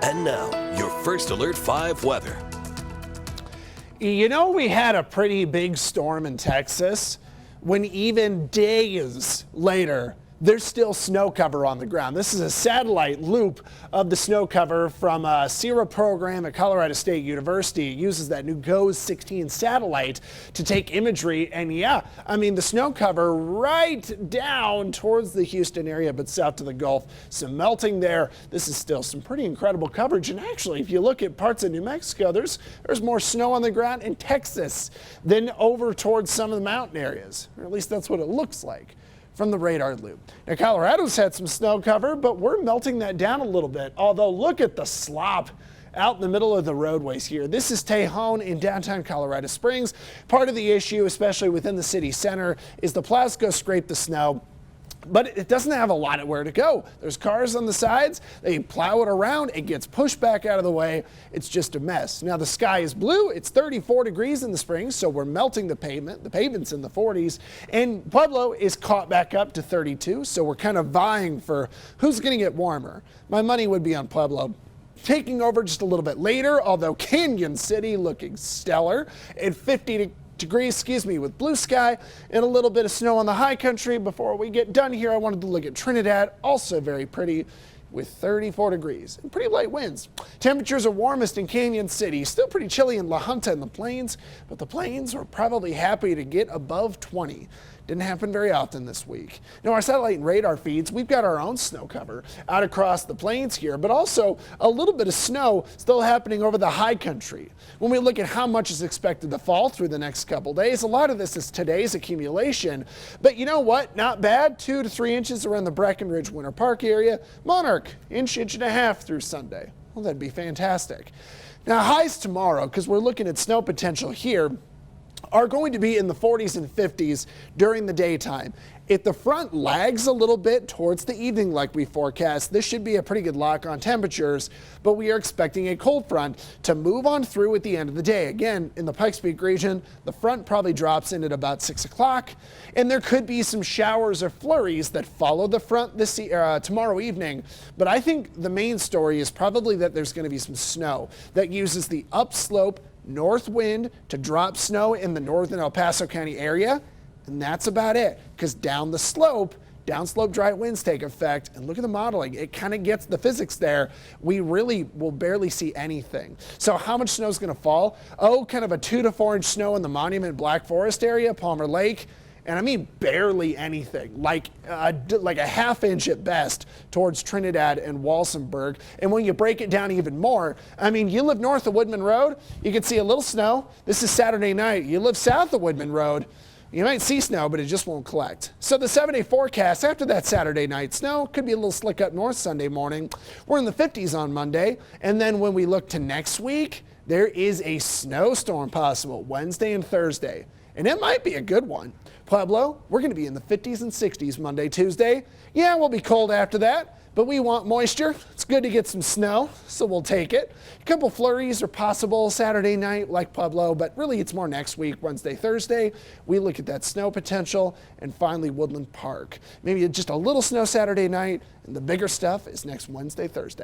And now, your First Alert 5 weather. You know, we had a pretty big storm in Texas when even days later, there's still snow cover on the ground. This is a satellite loop of the snow cover from a SERA program at Colorado State University. It uses that new GOES-16 satellite to take imagery. And yeah, I mean, the snow cover right down towards the Houston area, but south to the Gulf. Some melting there. This is still some pretty incredible coverage. And actually, if you look at parts of New Mexico, there's more snow on the ground in Texas than over towards some of the mountain areas. Or at least that's what it looks like from the radar loop. Now, Colorado's had some snow cover, but we're melting that down a little bit. Although, look at the slop out in the middle of the roadways here. This is Tejon in downtown Colorado Springs. Part of the issue, especially within the city center, is the plows go scrape the snow, but it doesn't have a lot of where to go. There's cars on the sides, they plow it around, it gets pushed back out of the way. It's just a mess. Now the sky is blue, it's 34 degrees in the Springs, so we're melting the pavement. The pavement's in the 40s, and Pueblo is caught back up to 32, so we're kind of vying for who's gonna get warmer. My money would be on Pueblo taking over just a little bit later, although Canyon City looking stellar at 50 degrees, with blue sky and a little bit of snow on the high country. Before we get done here, I wanted to look at Trinidad, also very pretty with 34 degrees and pretty light winds. Temperatures are warmest in Canyon City, still pretty chilly in La Junta and the Plains, but the Plains are probably happy to get above 20. Didn't happen very often this week. Now, our satellite and radar feeds, we've got our own snow cover out across the plains here, but also a little bit of snow still happening over the high country. When we look at how much is expected to fall through the next couple days, a lot of this is today's accumulation. But you know what? Not bad. 2 to 3 inches around the Breckenridge Winter Park area. Monarch, inch and a half through Sunday. Well, that'd be fantastic. Now, highs tomorrow, because we're looking at snow potential here, are going to be in the 40s and 50s during the daytime. If the front lags a little bit towards the evening like we forecast, this should be a pretty good lock on temperatures, but we are expecting a cold front to move on through at the end of the day. Again, in the Pikes Peak region, the front probably drops in at about 6 o'clock, and there could be some showers or flurries that follow the front this tomorrow evening. But I think the main story is probably that there's going to be some snow that uses the upslope north wind to drop snow in the northern El Paso County area, and that's about it, because downslope dry winds take effect, and look at the modeling. It kind of gets the physics there. We really will barely see anything. So how much snow is going to fall? Oh, kind of a 2 to 4 inch snow in the Monument Black Forest area, Palmer Lake. And I mean barely anything, like a half inch at best towards Trinidad and Walsenburg. And when you break it down even more, I mean, you live north of Woodman Road, you can see a little snow. This is Saturday night. You live south of Woodman Road, you might see snow, but it just won't collect. So the 7-day forecast after that Saturday night snow could be a little slick up north Sunday morning. We're in the 50s on Monday. And then when we look to next week, there is a snowstorm possible Wednesday and Thursday. And it might be a good one. Pueblo, we're going to be in the 50s and 60s Monday, Tuesday. Yeah, we'll be cold after that, but we want moisture. It's good to get some snow, so we'll take it. A couple flurries are possible Saturday night like Pueblo, but really it's more next week, Wednesday, Thursday. We look at that snow potential, and finally Woodland Park. Maybe just a little snow Saturday night, and the bigger stuff is next Wednesday, Thursday.